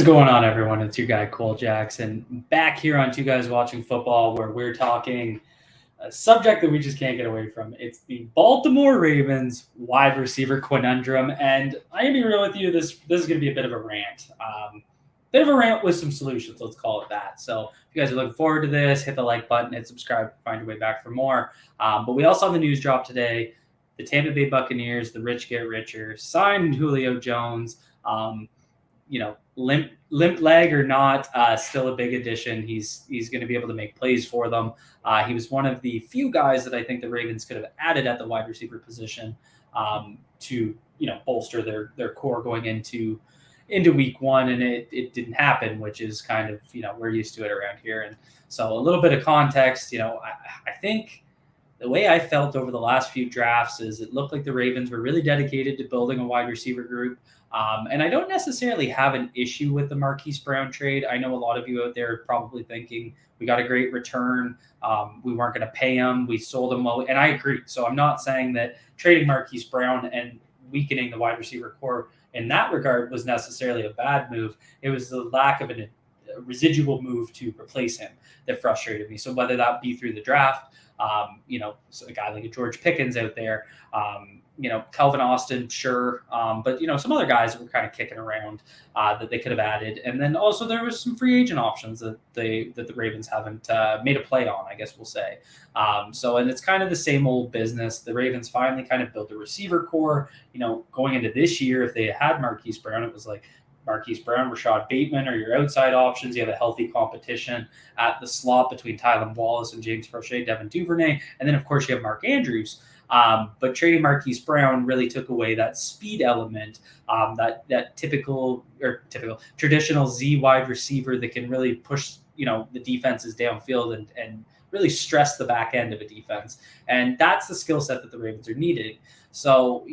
is going on, everyone? It's your guy, Cole Jackson, back here on Two Guys Watching Football, where we're talking a subject that we just can't get away from. It's the Baltimore Ravens wide receiver conundrum. And I'm going to be real with you, this is going to be a bit of a rant. Bit of a rant with some solutions, let's call it that. So if you guys are looking forward to this, hit the like button, hit subscribe, find your way back for more. But we also have the news drop today. The Tampa Bay Buccaneers, the rich get richer, signed Julio Jones. Limp leg or not, still a big addition. He's going to be able to make plays for them. He was one of the few guys that I think the Ravens could have added at the wide receiver position to bolster their core going into week one, and it didn't happen, which is kind of we're used to it around here. And so a little bit of context, I think the way I felt over the last few drafts is it looked like the Ravens were really dedicated to building a wide receiver group. And I don't necessarily have an issue with the Marquise Brown trade. I know a lot of you out there are probably thinking we got a great return. We weren't going to pay him. We sold him well. And I agree. So I'm not saying that trading Marquise Brown and weakening the wide receiver core in that regard was necessarily a bad move. It was the lack of a residual move to replace him that frustrated me. So whether that be through the draft, so a guy like a George Pickens out there, Calvin Austin, sure. But some other guys that were kind of kicking around that they could have added. And then also there was some free agent options that the Ravens haven't made a play on, I guess we'll say. And it's kind of the same old business. The Ravens finally kind of built a receiver core, going into this year. If they had Marquise Brown, it was like Marquise Brown, Rashad Bateman are your outside options. You have a healthy competition at the slot between Tylan Wallace and James Prochet, Devin Duvernay. And then, of course, you have Mark Andrews. But trading Marquise Brown really took away that speed element, that traditional Z wide receiver that can really push, the defenses downfield and really stress the back end of a defense. And that's the skill set that the Ravens are needing. So,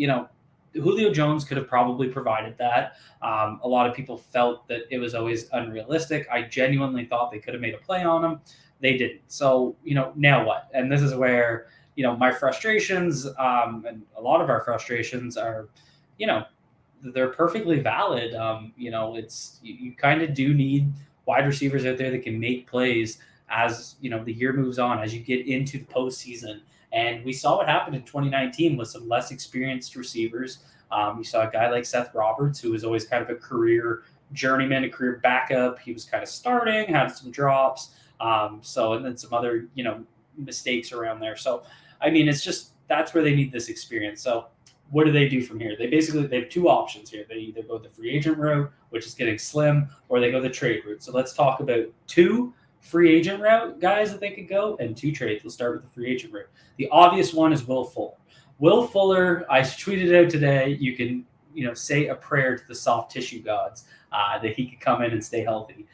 Julio Jones could have probably provided that. A lot of people felt that it was always unrealistic. I genuinely thought they could have made a play on him. They didn't. So, now what? And this is where, my frustrations and a lot of our frustrations are, they're perfectly valid. It's you kind of do need wide receivers out there that can make plays as, the year moves on, as you get into the postseason. And we saw what happened in 2019 with some less experienced receivers. You saw a guy like Seth Roberts, who was always kind of a career journeyman, a career backup. He was kind of starting, had some drops. And then some other, mistakes around there. So, it's just that's where they need this experience. So what do they do from here? They have two options here. They either go the free agent route, which is getting slim, or they go the trade route. So let's talk about two free agent route guys that they could go and two trades. We'll start with the free agent route. The obvious one is Will Fuller. Will Fuller, I tweeted out today, you can say a prayer to the soft tissue gods that he could come in and stay healthy.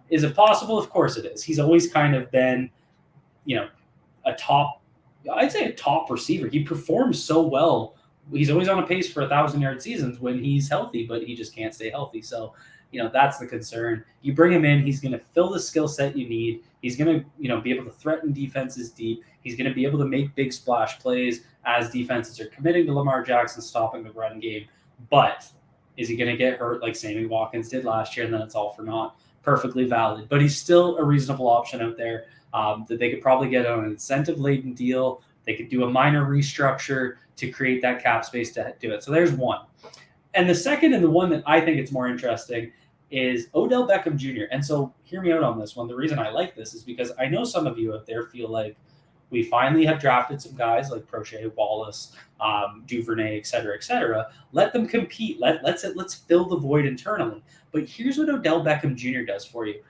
Is it possible? Of course it is. He's always kind of been, a top receiver. He performs so well. He's always on a pace for 1,000-yard seasons when he's healthy, but he just can't stay healthy. So, that's the concern. You bring him in, he's going to fill the skill set you need. He's going to, be able to threaten defenses deep. He's going to be able to make big splash plays as defenses are committing to Lamar Jackson stopping the run game. But is he going to get hurt like Sammy Watkins did last year and then it's all for naught? Perfectly valid. But he's still a reasonable option out there that they could probably get on an incentive-laden deal. They could do a minor restructure to create that cap space to do it. So there's one. And the second, and the one that I think it's more interesting, is Odell Beckham Jr. And so hear me out on this one. The reason I like this is because I know some of you out there feel like we finally have drafted some guys like Prochet, Wallace, Duvernay, et cetera. Let them compete. Let's fill the void internally. But here's what Odell Beckham Jr. does for you.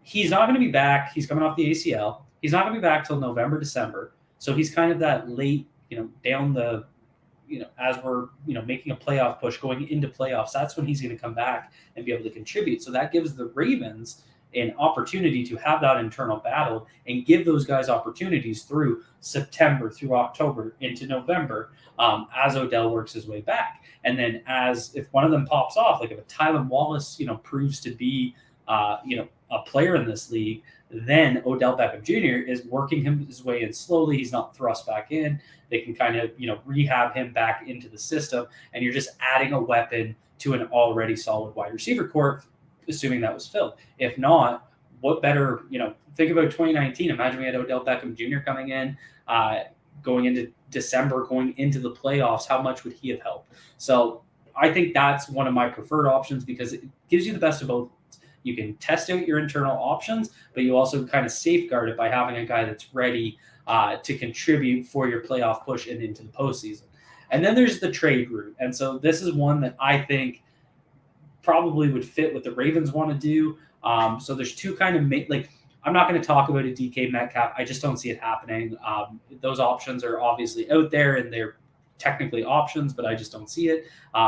He's not going to be back. He's coming off the ACL. He's not going to be back till November, December. So he's kind of that late, down the, as we're, making a playoff push, going into playoffs, that's when he's going to come back and be able to contribute. So that gives the Ravens an opportunity to have that internal battle and give those guys opportunities through September, through October, into November, as Odell works his way back. And then if one of them pops off, like if a Tylan Wallace, proves to be, a player in this league, then Odell Beckham Jr. is working his way in slowly. He's not thrust back in. They can kind of, rehab him back into the system, and you're just adding a weapon to an already solid wide receiver core assuming that was filled. If not, what better, think about 2019. Imagine we had Odell Beckham Jr. coming in, going into December, going into the playoffs. How much would he have helped? So I think that's one of my preferred options because it gives you the best of both. You can test out your internal options, but you also kind of safeguard it by having a guy that's ready to contribute for your playoff push and into the postseason. And then there's the trade route. And so this is one that I think probably would fit what the Ravens want to do. So there's two kind of I'm not going to talk about a DK Metcalf. I just don't see it happening. Those options are obviously out there and they're technically options, but I just don't see it.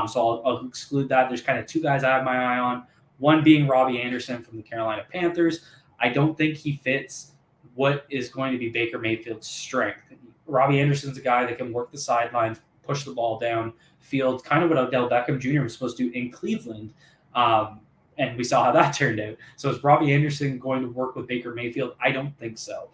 So I'll exclude that. There's kind of two guys I have my eye on. One being Robbie Anderson from the Carolina Panthers. I don't think he fits what is going to be Baker Mayfield's strength. Robbie Anderson's a guy that can work the sidelines, push the ball down field, kind of what Odell Beckham Jr. was supposed to do in Cleveland. And we saw how that turned out. So is Robbie Anderson going to work with Baker Mayfield? I don't think so.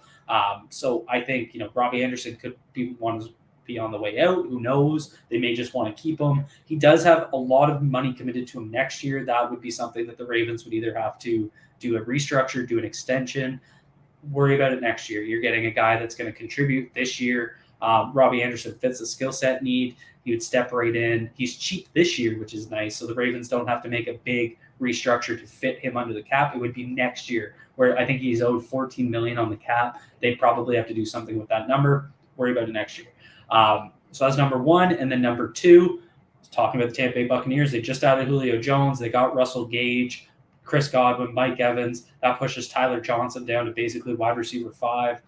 So I think, Robbie Anderson could be on the way out. Who knows? They may just want to keep him. He does have a lot of money committed to him next year. That would be something that the Ravens would either have to do a restructure, do an extension, worry about it next year. You're getting a guy that's going to contribute this year. Robbie Anderson fits the skill set need. He would step right in. He's cheap this year, which is nice. So the Ravens don't have to make a big restructure to fit him under the cap. It would be next year, where I think he's owed $14 million on the cap. They'd probably have to do something with that number. Worry about it next year. So that's number one. And then number two, talking about the Tampa Bay Buccaneers, they just added Julio Jones. They got Russell Gage, Chris Godwin, Mike Evans. That pushes Tyler Johnson down to basically wide receiver 5.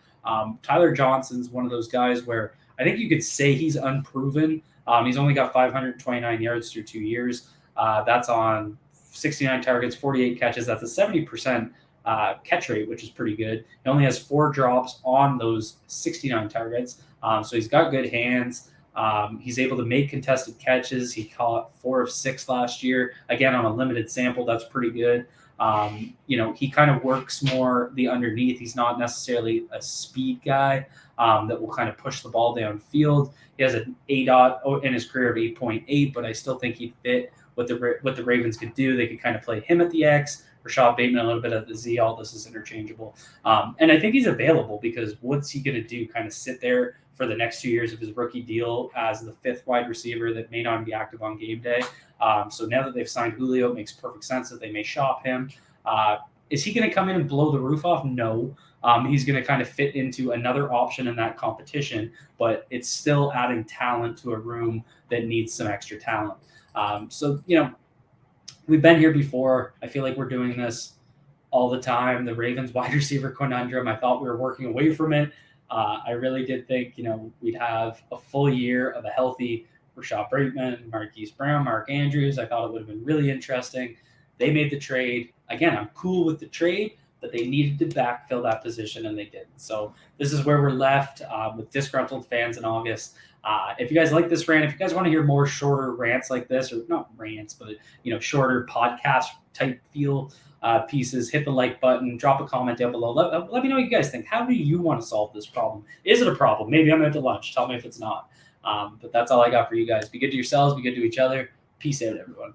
Tyler Johnson's one of those guys where I think you could say he's unproven. He's only got 529 yards through 2 years. That's on 69 targets, 48 catches. That's a 70% catch rate, which is pretty good. He only has 4 drops on those 69 targets. So he's got good hands. He's able to make contested catches. He caught 4 of 6 last year. Again, on a limited sample, that's pretty good. He kind of works more the underneath. He's not necessarily a speed guy that will kind of push the ball downfield. He has an ADOT in his career of 8.8, but I still think he'd fit what the Ravens could do. They could kind of play him at the X, Rashad Bateman a little bit at the Z. All this is interchangeable. And I think he's available because what's he going to do? Kind of sit there for the next 2 years of his rookie deal as the 5th wide receiver that may not be active on game day. So now that they've signed Julio, it makes perfect sense that they may shop him. Is he going to come in and blow the roof off? No. He's going to kind of fit into another option in that competition, but it's still adding talent to a room that needs some extra talent. We've been here before. I feel like we're doing this all the time. The Ravens wide receiver conundrum. I thought we were working away from it. I really did think, we'd have a full year of a healthy Rashad Bateman, Marquise Brown, Mark Andrews. I thought it would have been really interesting. They made the trade. Again, I'm cool with the trade, but they needed to backfill that position, and they didn't. So this is where we're left with disgruntled fans in August. If you guys like this rant, if you guys want to hear more shorter rants like this, or not rants, but shorter podcast type feel pieces, hit the like button, drop a comment down below. Let me know what you guys think. How do you want to solve this problem? Is it a problem? Maybe I'm out to lunch. Tell me if it's not. But that's all I got for you guys. Be good to yourselves. Be good to each other. Peace out, everyone.